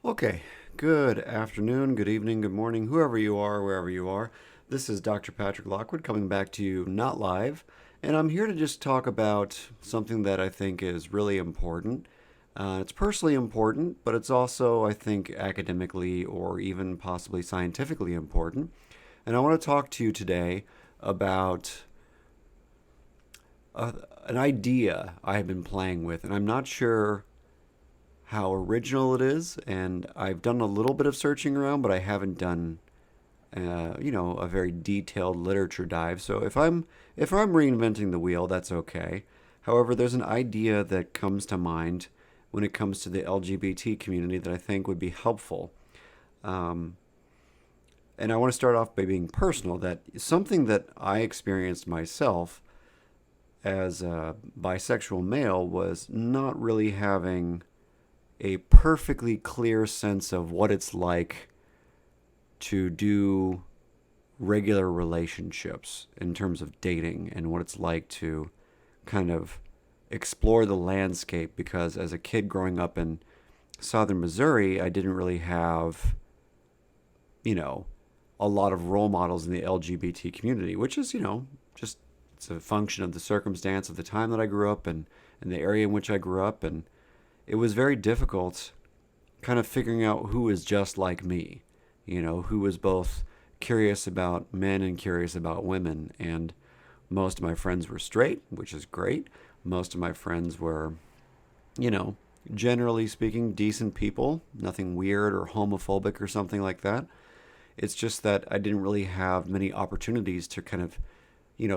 Okay, good afternoon, good evening, good morning, whoever you are, wherever you are. This is Dr. Patrick Lockwood coming back to you not live, and I'm here to just talk about something that I think is really important. It's personally important, but it's also, I think, academically or even possibly scientifically important. And I want to talk to you today about an idea I have been playing with, and I'm not sure how original it is, and I've done a little bit of searching around, but I haven't done a very detailed literature dive. So if I'm reinventing the wheel, that's okay. However, there's an idea that comes to mind when it comes to the LGBT community that I think would be helpful. Um, and I want to start off by being personal. That something that I experienced myself as a bisexual male was not really having a perfectly clear sense of what it's like to do regular relationships in terms of dating and what it's like to kind of explore the landscape, because as a kid growing up in southern Missouri, I didn't really have, you know, a lot of role models in the LGBT community, which is, just it's a function of the circumstance of the time that I grew up and the area in which I grew up. And it was very difficult kind of figuring out who is just like me, who was both curious about men and curious about women. And most of my friends were straight, which is great. Most of my friends were, you know, generally speaking, decent people, nothing weird or homophobic or something like that. It's just that I didn't really have many opportunities to kind of,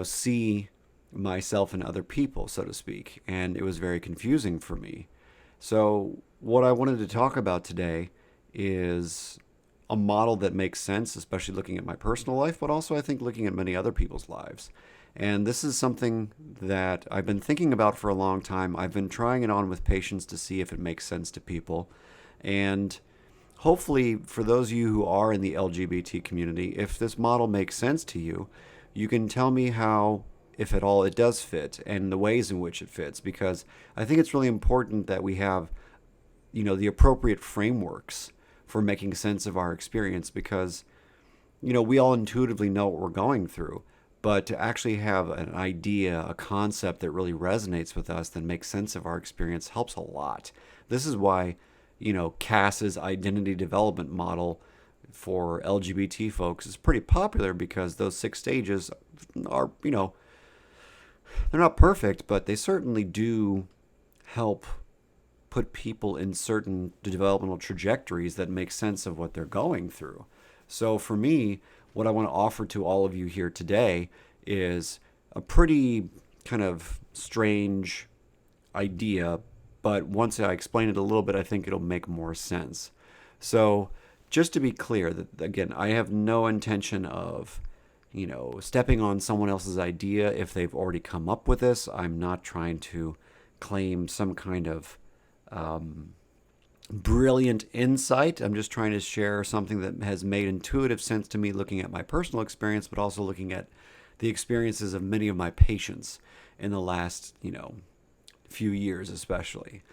see myself in other people, so to speak. And it was very confusing for me. So, what I wanted to talk about today is a model that makes sense, especially looking at my personal life, but also I think looking at many other people's lives. And this is something that I've been thinking about for a long time. I've been trying it on with patients to see if it makes sense to people. And hopefully, for those of you who are in the LGBT community, if this model makes sense to you, you can tell me how, if at all, it does fit and the ways in which it fits, because I think it's really important that we have, the appropriate frameworks for making sense of our experience, because, we all intuitively know what we're going through. But to actually have an idea, a concept that really resonates with us, that makes sense of our experience, helps a lot. This is why, Cass's identity development model for LGBT folks is pretty popular, because those 6 stages are, they're not perfect, but they certainly do help put people in certain developmental trajectories that make sense of what they're going through. So for me, what I want to offer to all of you here today is a pretty kind of strange idea, but once I explain it a little bit, I think it'll make more sense. So just to be clear, that again, I have no intention of, stepping on someone else's idea if they've already come up with this. I'm not trying to claim some kind of brilliant insight. I'm just trying to share something that has made intuitive sense to me, looking at my personal experience, but also looking at the experiences of many of my patients in the last, few years, especially.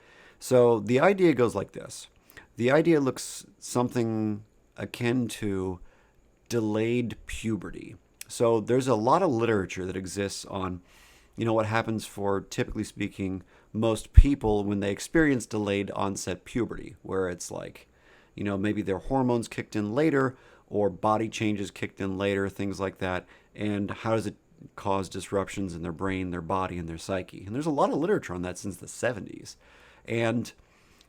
So the idea goes like this. The idea looks something akin to delayed puberty. So there's a lot of literature that exists on, what happens for, typically speaking, most people when they experience delayed onset puberty, where it's like, maybe their hormones kicked in later or body changes kicked in later, things like that. And how does it cause disruptions in their brain, their body, and their psyche? And there's a lot of literature on that since the 70s. And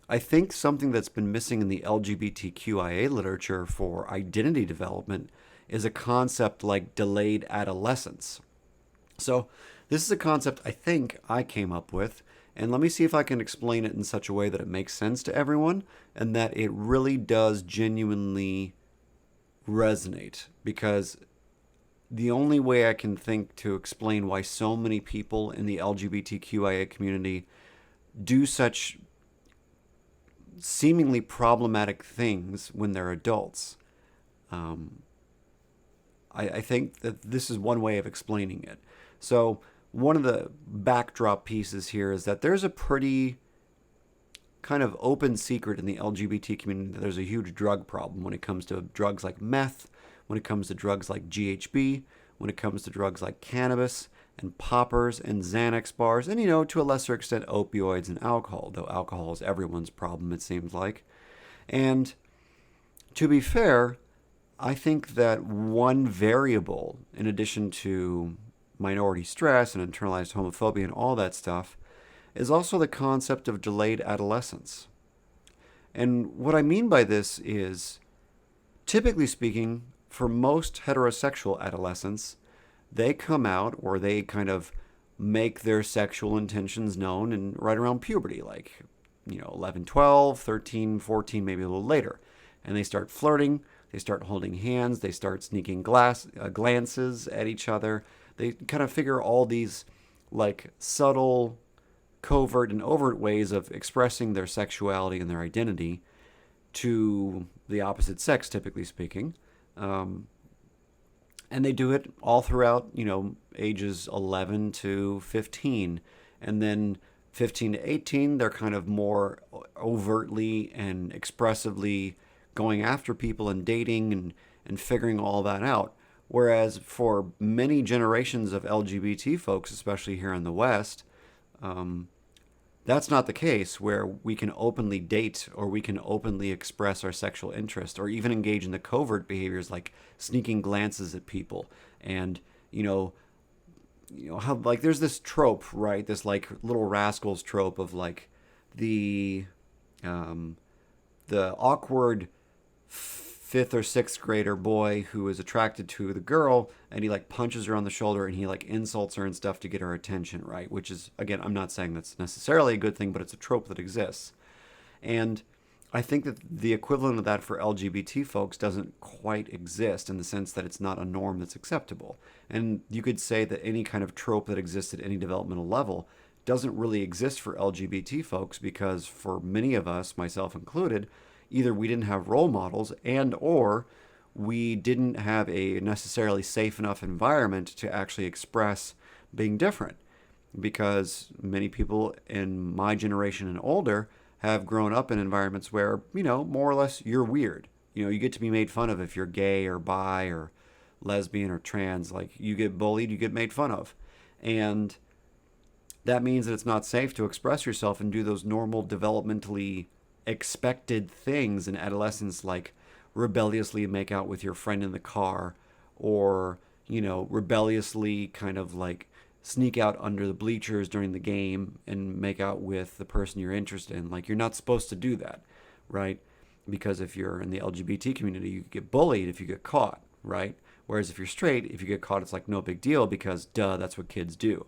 I think something that's been missing in the LGBTQIA literature for identity development is a concept like delayed adolescence. So, this is a concept I think I came up with, and let me see if I can explain it in such a way that it makes sense to everyone and that it really does genuinely resonate. Because the only way I can think to explain why so many people in the LGBTQIA community do such seemingly problematic things when they're adults, um, I think that this is one way of explaining it. So, one of the backdrop pieces here is that there's a pretty kind of open secret in the LGBT community that there's a huge drug problem when it comes to drugs like meth, when it comes to drugs like GHB, when it comes to drugs like cannabis and poppers and Xanax bars, and, to a lesser extent, opioids and alcohol, though alcohol is everyone's problem, it seems like. And to be fair, I think that one variable, in addition to minority stress and internalized homophobia and all that stuff, is also the concept of delayed adolescence. And what I mean by this is, typically speaking, for most heterosexual adolescents, they come out or they kind of make their sexual intentions known and right around puberty, like, 11, 12, 13, 14, maybe a little later. And they start flirting, they start holding hands, they start sneaking glances at each other. They kind of figure all these like subtle, covert, and overt ways of expressing their sexuality and their identity to the opposite sex, typically speaking. And they do it all throughout, ages 11 to 15. And then 15 to 18, they're kind of more overtly and expressively going after people and dating and figuring all that out. Whereas for many generations of LGBT folks, especially here in the West, that's not the case, where we can openly date or we can openly express our sexual interest or even engage in the covert behaviors like sneaking glances at people. And, how like there's this trope, right? This like Little Rascals trope of like the the awkward fifth or sixth grader boy who is attracted to the girl, and he like punches her on the shoulder and he like insults her and stuff to get her attention, right? Which is, again, I'm not saying that's necessarily a good thing, but it's a trope that exists. And I think that the equivalent of that for LGBT folks doesn't quite exist, in the sense that it's not a norm that's acceptable. And you could say that any kind of trope that exists at any developmental level doesn't really exist for LGBT folks, because for many of us, myself included, either we didn't have role models and or we didn't have a necessarily safe enough environment to actually express being different. Because many people in my generation and older have grown up in environments where, more or less you're weird. You get to be made fun of if you're gay or bi or lesbian or trans. Like, you get bullied, you get made fun of. And that means that it's not safe to express yourself and do those normal developmentally expected things in adolescence, like rebelliously make out with your friend in the car, or, rebelliously kind of like sneak out under the bleachers during the game and make out with the person you're interested in. Like, you're not supposed to do that, right? Because if you're in the LGBT community, you get bullied if you get caught, right? Whereas if you're straight, if you get caught, it's like no big deal, because duh, that's what kids do.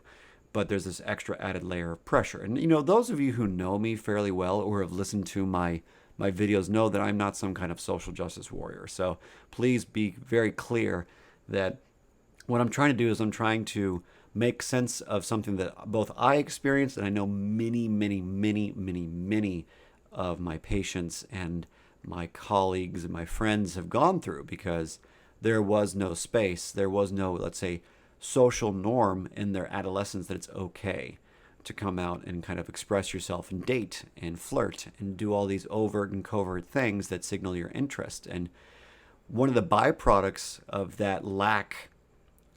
But there's this extra added layer of pressure. And, those of you who know me fairly well or have listened to my videos know that I'm not some kind of social justice warrior. So please be very clear that what I'm trying to do is I'm trying to make sense of something that both I experienced, and I know many, many, many, many, many of my patients and my colleagues and my friends have gone through, because there was no space. There was no, let's say, social norm in their adolescence that it's okay to come out and kind of express yourself and date and flirt and do all these overt and covert things that signal your interest. And one of the byproducts of that lack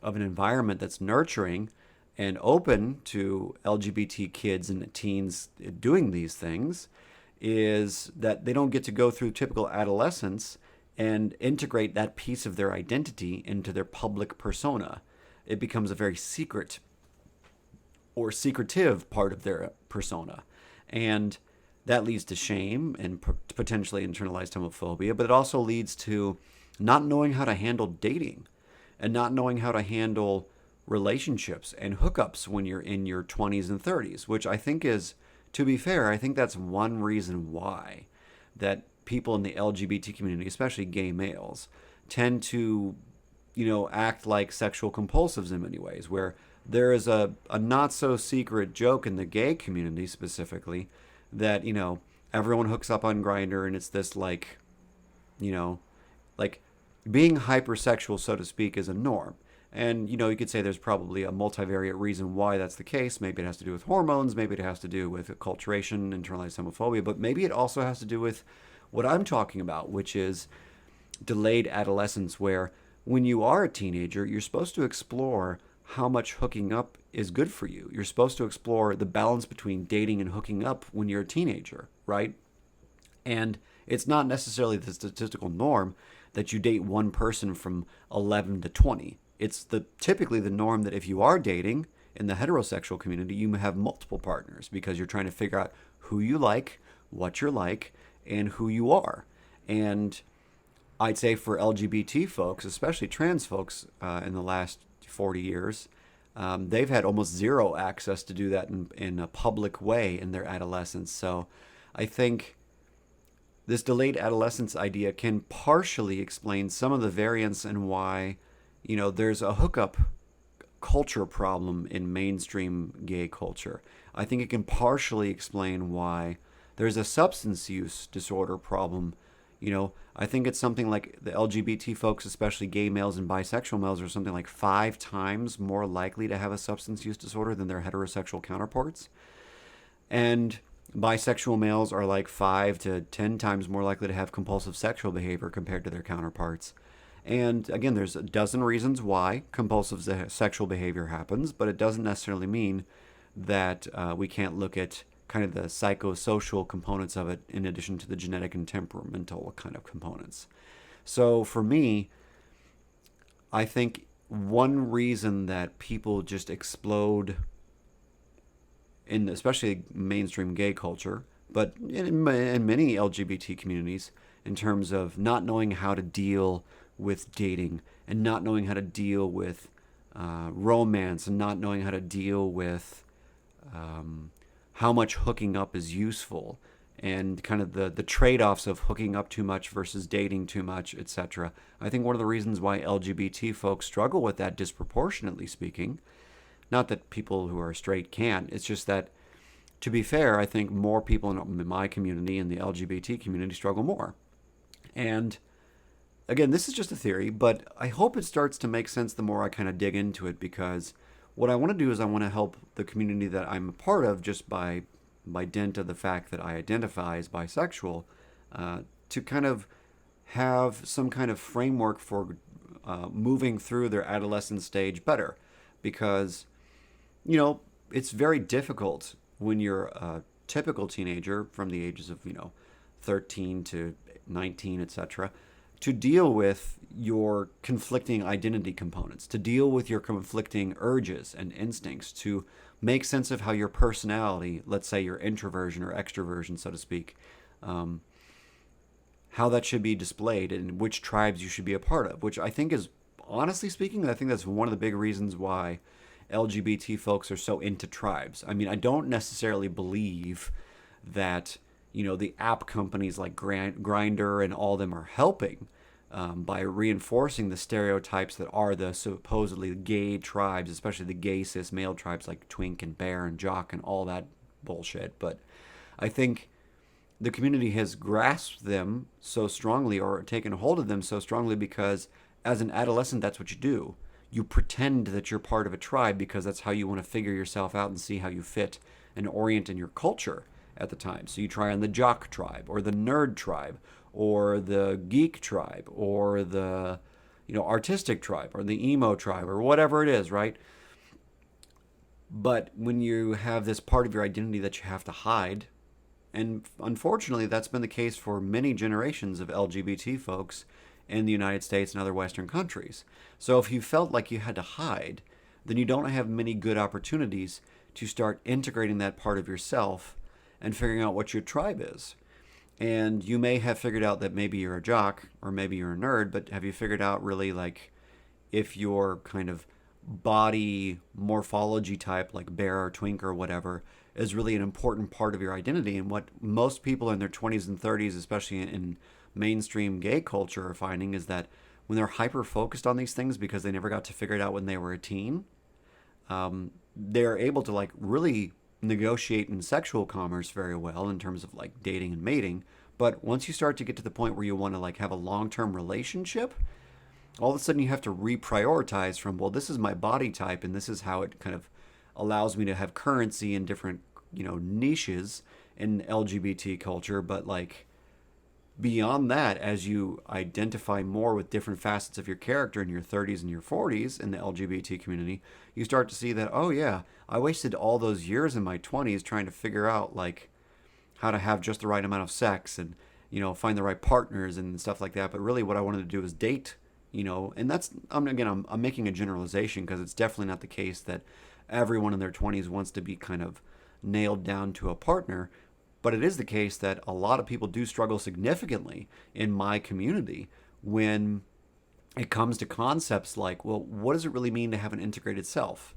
of an environment that's nurturing and open to LGBT kids and teens doing these things is that they don't get to go through typical adolescence and integrate that piece of their identity into their public persona. It becomes a very secret or secretive part of their persona. And that leads to shame and potentially internalized homophobia, but it also leads to not knowing how to handle dating and not knowing how to handle relationships and hookups when you're in your 20s and 30s, which I think is, to be fair, I think that's one reason why that people in the LGBT community, especially gay males, tend to, act like sexual compulsives in many ways, where there is a not so secret joke in the gay community specifically that, everyone hooks up on Grindr, and it's this like being hypersexual, so to speak, is a norm. And, you could say there's probably a multivariate reason why that's the case. Maybe it has to do with hormones. Maybe it has to do with acculturation, internalized homophobia. But maybe it also has to do with what I'm talking about, which is delayed adolescence, where when you are a teenager, you're supposed to explore how much hooking up is good for you. You're supposed to explore the balance between dating and hooking up when you're a teenager, right? And it's not necessarily the statistical norm that you date one person from 11 to 20. It's typically the norm that if you are dating in the heterosexual community, you have multiple partners because you're trying to figure out who you like, what you're like, and who you are. And I'd say for LGBT folks, especially trans folks, in the last 40 years, they've had almost zero access to do that in a public way in their adolescence. So I think this delayed adolescence idea can partially explain some of the variance in why, there's a hookup culture problem in mainstream gay culture. I think it can partially explain why there's a substance use disorder problem. I think it's something like the LGBT folks, especially gay males and bisexual males, are something like 5 times more likely to have a substance use disorder than their heterosexual counterparts. And bisexual males are like 5 to 10 times more likely to have compulsive sexual behavior compared to their counterparts. And again, there's a dozen reasons why compulsive sexual behavior happens, but it doesn't necessarily mean that we can't look at kind of the psychosocial components of it in addition to the genetic and temperamental kind of components. So for me, I think one reason that people just explode in especially mainstream gay culture, but in many LGBT communities, in terms of not knowing how to deal with dating and not knowing how to deal with romance and not knowing how to deal with how much hooking up is useful and kind of the trade-offs of hooking up too much versus dating too much, etc. I think one of the reasons why LGBT folks struggle with that, disproportionately speaking, not that people who are straight can't, it's just that, to be fair, I think more people in my community and the LGBT community struggle more. And again, this is just a theory, but I hope it starts to make sense the more I kind of dig into it, because what I want to do is I want to help the community that I'm a part of just by dint of the fact that I identify as bisexual, to kind of have some kind of framework for moving through their adolescent stage better. Because, it's very difficult when you're a typical teenager from the ages of, 13 to 19, etc., to deal with your conflicting identity components, to deal with your conflicting urges and instincts, to make sense of how your personality, let's say your introversion or extroversion, so to speak, how that should be displayed and which tribes you should be a part of, which I think is, honestly speaking, I think that's one of the big reasons why LGBT folks are so into tribes. I mean, I don't necessarily believe that, the app companies like Grindr and all of them are helping by reinforcing the stereotypes that are the supposedly gay tribes, especially the gay cis male tribes like Twink and Bear and Jock and all that bullshit. But I think the community has grasped them so strongly or taken hold of them so strongly because as an adolescent, that's what you do. You pretend that you're part of a tribe because that's how you want to figure yourself out and see how you fit and orient in your culture at the time. So you try on the jock tribe or the nerd tribe or the geek tribe or the artistic tribe or the emo tribe or whatever it is, right? But when you have this part of your identity that you have to hide, and unfortunately that's been the case for many generations of LGBT folks in the United States and other Western countries. So if you felt like you had to hide, then you don't have many good opportunities to start integrating that part of yourself and figuring out what your tribe is. And you may have figured out that maybe you're a jock or maybe you're a nerd, but have you figured out really like if your kind of body morphology type like bear or twink or whatever is really an important part of your identity? And what most people in their 20s and 30s, especially in mainstream gay culture, are finding is that when they're hyper focused on these things because they never got to figure it out when they were a teen, they're able to like really negotiate in sexual commerce very well in terms of like dating and mating. But once you start to get to the point where you want to like have a long-term relationship, all of a sudden you have to reprioritize from, well, this is my body type and this is how it kind of allows me to have currency in different, niches in LGBT culture. But like beyond that, as you identify more with different facets of your character in your 30s and your 40s in the LGBT community, you start to see that, oh yeah, I wasted all those years in my 20s trying to figure out like how to have just the right amount of sex and find the right partners and stuff like that. But really what I wanted to do is date, and that's I'm making a generalization because it's definitely not the case that everyone in their 20s wants to be kind of nailed down to a partner. But it is the case that a lot of people do struggle significantly in my community when it comes to concepts like, well, what does it really mean to have an integrated self?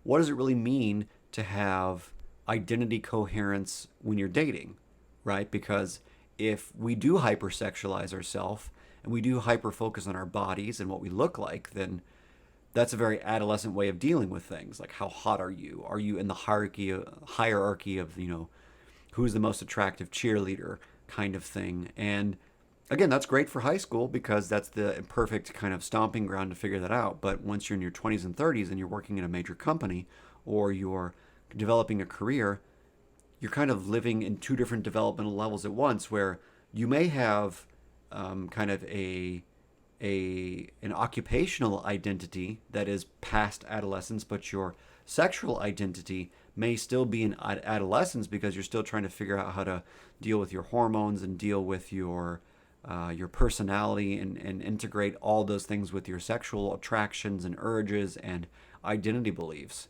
What does it really mean to have identity coherence when you're dating, right? Because if we do hypersexualize ourselves and we do hyper focus on our bodies and what we look like, then that's a very adolescent way of dealing with things. Like, how hot are you? Are you in the hierarchy of who's the most attractive cheerleader kind of thing? And again, that's great for high school because that's the perfect kind of stomping ground to figure that out. But once you're in your 20s and 30s and you're working in a major company or you're developing a career, you're kind of living in two different developmental levels at once, where you may have kind of an occupational identity that is past adolescence, but your sexual identity may still be in adolescence because you're still trying to figure out how to deal with your hormones and deal with your personality and integrate all those things with your sexual attractions and urges and identity beliefs.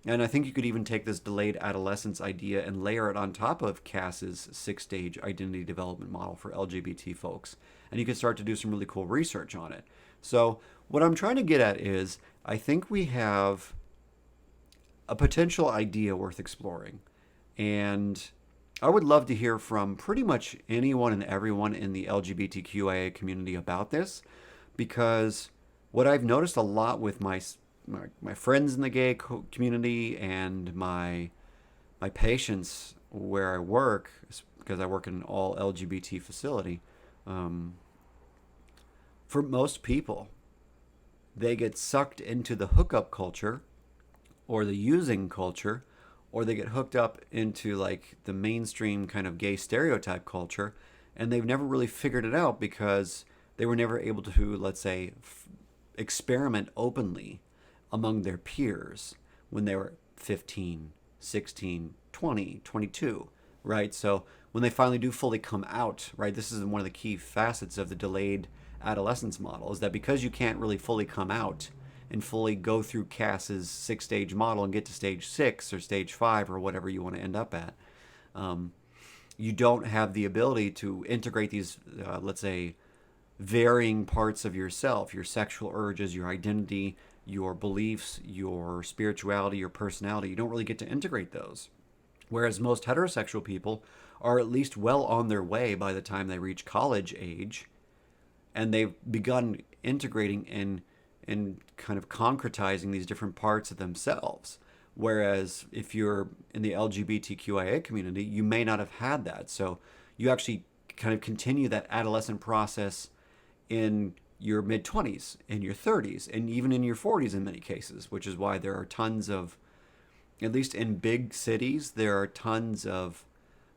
And I think you could even take this delayed adolescence idea and layer it on top of Cass's 6-stage identity development model for LGBT folks. And you could start to do some really cool research on it. So, what I'm trying to get at is I think we have a potential idea worth exploring. And I would love to hear from pretty much anyone and everyone in the LGBTQIA community about this, because what I've noticed a lot with my friends in the gay community and my patients where I work, because I work in an all LGBT facility, um, for most people, they get sucked into the hookup culture or the using culture, or they get hooked up into like the mainstream kind of gay stereotype culture, and they've never really figured it out because they were never able to, let's say, experiment openly among their peers when they were 15, 16, 20, 22, right? So when they finally do fully come out, right, this is one of the key facets of the delayed adolescence model, is that because you can't really fully come out and fully go through Cass's 6-stage model and get to stage 6 or stage 5 or whatever you want to end up at, you don't have the ability to integrate these, let's say, varying parts of yourself, your sexual urges, your identity, your beliefs, your spirituality, your personality. You don't really get to integrate those. Whereas most heterosexual people are at least well on their way by the time they reach college age, and they've begun integrating and kind of concretizing these different parts of themselves. Whereas if you're in the LGBTQIA community, you may not have had that. So you actually kind of continue that adolescent process in your mid 20s, in your 30s, and even in your 40s in many cases, which is why there are tons of, at least in big cities, there are tons of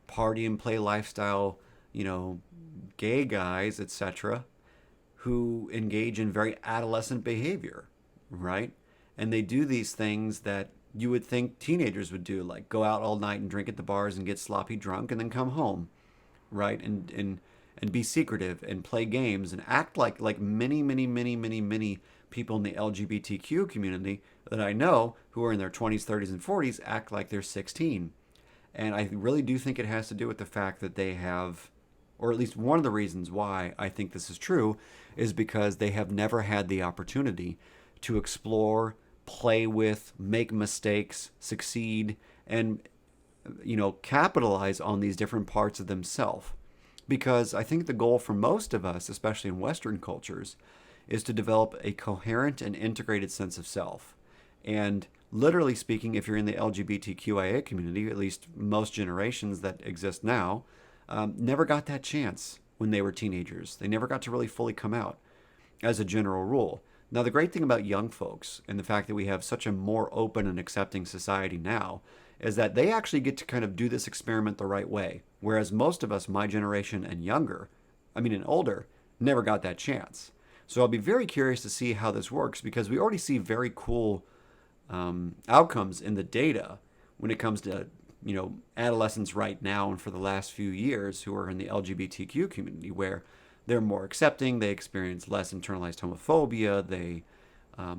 party and play lifestyle, gay guys, etc., who engage in very adolescent behavior, right? And they do these things that you would think teenagers would do, like go out all night and drink at the bars and get sloppy drunk and then come home, right? And be secretive and play games and act like many people in the LGBTQ community that I know who are in their 20s, 30s, and 40s act like they're 16. And I really do think it has to do with the fact that they have, or at least one of the reasons why I think this is true, is because they have never had the opportunity to explore, play with, make mistakes, succeed, and capitalize on these different parts of themselves. Because I think the goal for most of us, especially in Western cultures, is to develop a coherent and integrated sense of self. And literally speaking, if you're in the LGBTQIA community, at least most generations that exist now, never got that chance when they were teenagers. They never got to really fully come out. as a general rule. Now, the great thing about young folks and the fact that we have such a more open and accepting society now is that they actually get to kind of do this experiment the right way. Whereas most of us, my generation and younger, and older, never got that chance. So I'll be very curious to see how this works because we already see very cool outcomes in the data when it comes to adolescents right now and for the last few years who are in the LGBTQ community, where they're more accepting, they experience less internalized homophobia, they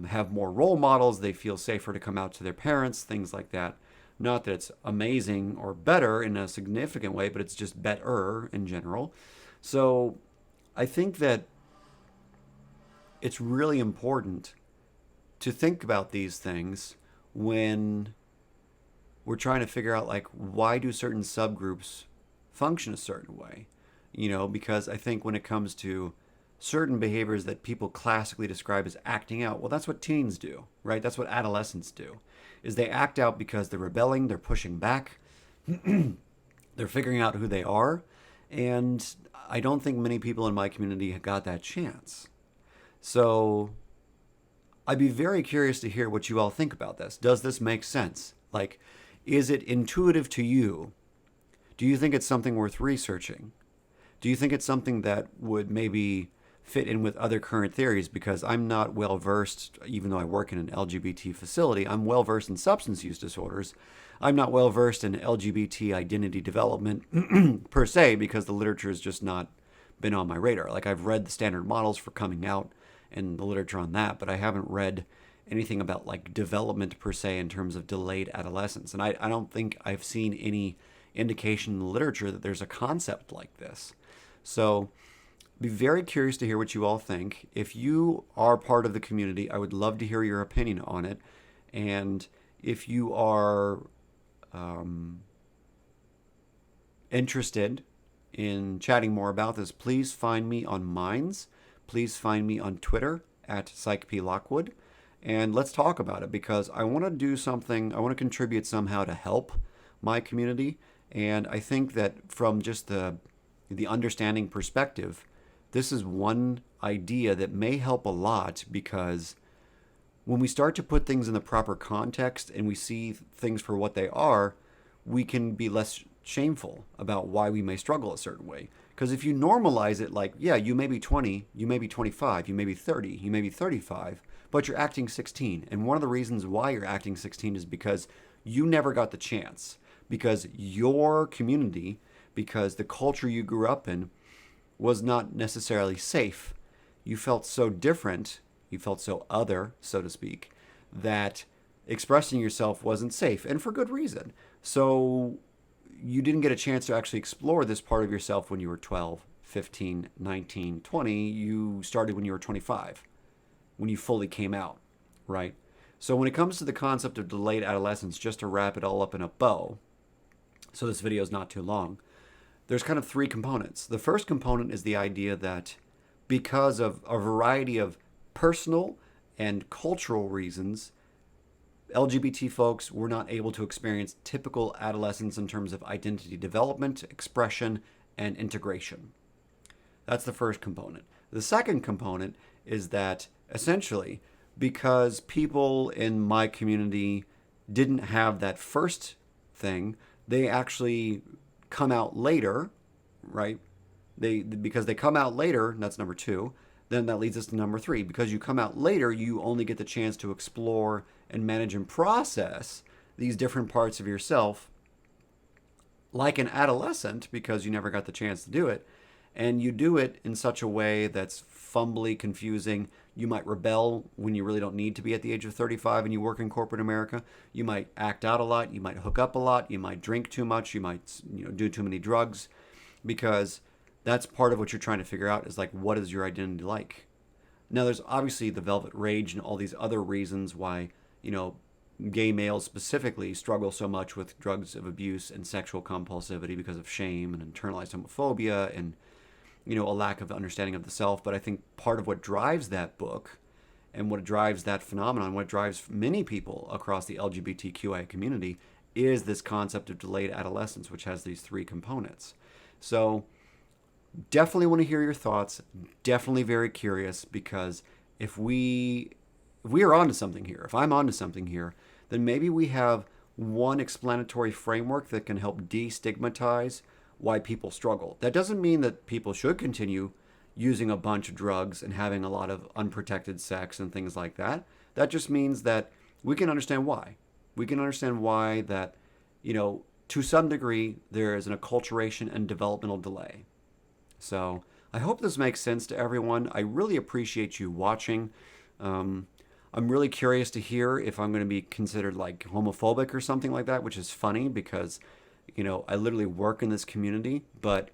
have more role models, they feel safer to come out to their parents, things like that. Not that it's amazing or better in a significant way, but it's just better in general. So I think that it's really important to think about these things when we're trying to figure out, like, why do certain subgroups function a certain way? Because I think when it comes to certain behaviors that people classically describe as acting out, well, that's what teens do, right? That's what adolescents do, is they act out because they're rebelling, they're pushing back, they're figuring out who they are. And I don't think many people in my community got that chance. So I'd be very curious to hear what you all think about this. Does this make sense? Like, is it intuitive to you? Do you think it's something worth researching? Do you think it's something that would maybe fit in with other current theories? Because I'm not well versed, even though I work in an LGBT facility, I'm well versed in substance use disorders. I'm not well versed in LGBT identity development per se, because the literature has just not been on my radar. Like, I've read the standard models for coming out and the literature on that, but I haven't read anything about like development per se in terms of delayed adolescence. And I don't think I've seen any indication in the literature that there's a concept like this. So be very curious to hear what you all think. If you are part of the community, I would love to hear your opinion on it. And if you are interested in chatting more about this, please find me on Minds. Please find me on Twitter at PsychPLockwood. And let's talk about it, because I want to do something, I want to contribute somehow to help my community. And I think that from just the understanding perspective, this is one idea that may help a lot, because when we start to put things in the proper context and we see things for what they are, we can be less shameful about why we may struggle a certain way. Because if you normalize it, like, yeah, you may be 20, you may be 25, you may be 30, you may be 35, but you're acting 16. And one of the reasons why you're acting 16 is because you never got the chance. Because your community, because the culture you grew up in was not necessarily safe. You felt so different, you felt so other, so to speak, that expressing yourself wasn't safe, and for good reason. So you didn't get a chance to actually explore this part of yourself when you were 12, 15, 19, 20. You started when you were 25, when you fully came out, right? So when it comes to the concept of delayed adolescence, just to wrap it all up in a bow, so this video is not too long, there's kind of three components. The first component is the idea that because of a variety of personal and cultural reasons, LGBT folks were not able to experience typical adolescence in terms of identity development, expression, and integration. That's the first component. The second component is that essentially, because people in my community didn't have that first thing, they actually come out later, right? Because they come out later, that's number two. Then that leads us to number three. Because you come out later, you only get the chance to explore and manage and process these different parts of yourself like an adolescent, because you never got the chance to do it. And you do it in such a way that's fumbly, confusing. You might rebel when you really don't need to be at the age of 35 and you work in corporate America. You might act out a lot. You might hook up a lot. You might drink too much. You might do too many drugs, because that's part of what you're trying to figure out, is like, what is your identity like? Now, there's obviously the velvet rage and all these other reasons why, gay males specifically struggle so much with drugs of abuse and sexual compulsivity because of shame and internalized homophobia and, a lack of understanding of the self. But I think part of what drives that book and what drives that phenomenon, what drives many people across the LGBTQIA community, is this concept of delayed adolescence, which has these three components. So Definitely want to hear your thoughts. Definitely very curious because if we are onto something here, if I'm onto something here, then maybe we have one explanatory framework that can help destigmatize why people struggle. That doesn't mean that people should continue using a bunch of drugs and having a lot of unprotected sex and things like that. That just means that we can understand why. We can understand why that, to some degree, there is an acculturation and developmental delay. So I hope this makes sense to everyone. I really appreciate you watching. Um, I'm really curious to hear if I'm going to be considered like homophobic or something like that, which is funny because, I literally work in this community, but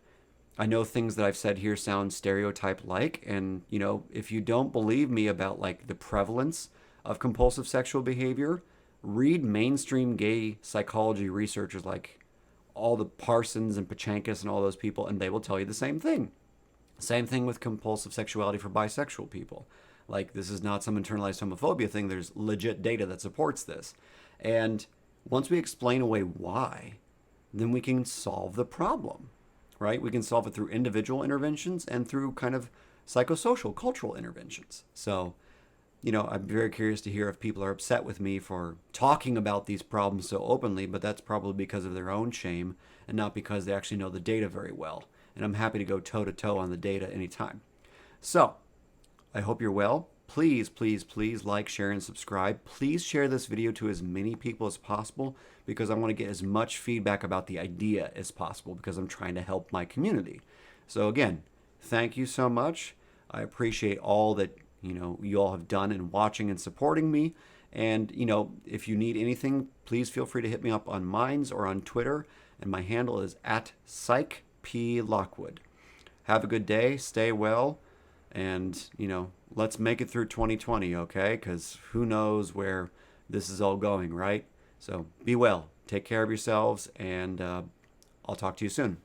I know things that I've said here sound stereotype like. And, if you don't believe me about like the prevalence of compulsive sexual behavior, read mainstream gay psychology researchers like all the Parsons and Pachankas and all those people, and they will tell you the same thing. Same thing with compulsive sexuality for bisexual people. Like, this is not some internalized homophobia thing. There's legit data that supports this. And once we explain away why, then we can solve the problem, right? We can solve it through individual interventions and through kind of psychosocial, cultural interventions. So, I'm very curious to hear if people are upset with me for talking about these problems so openly, but that's probably because of their own shame and not because they actually know the data very well. And I'm happy to go toe to toe on the data anytime. So, I hope you're well. Please, please, please like, share, and subscribe. Please share this video to as many people as possible because I want to get as much feedback about the idea as possible because I'm trying to help my community. So again, thank you so much. I appreciate all that you all have done in watching and supporting me. And if you need anything, please feel free to hit me up on Minds or on Twitter. And my handle is at PsychPLockwood. Have a good day. Stay well. And, let's make it through 2020, okay? Because who knows where this is all going, right? So be well. Take care of yourselves. And I'll talk to you soon.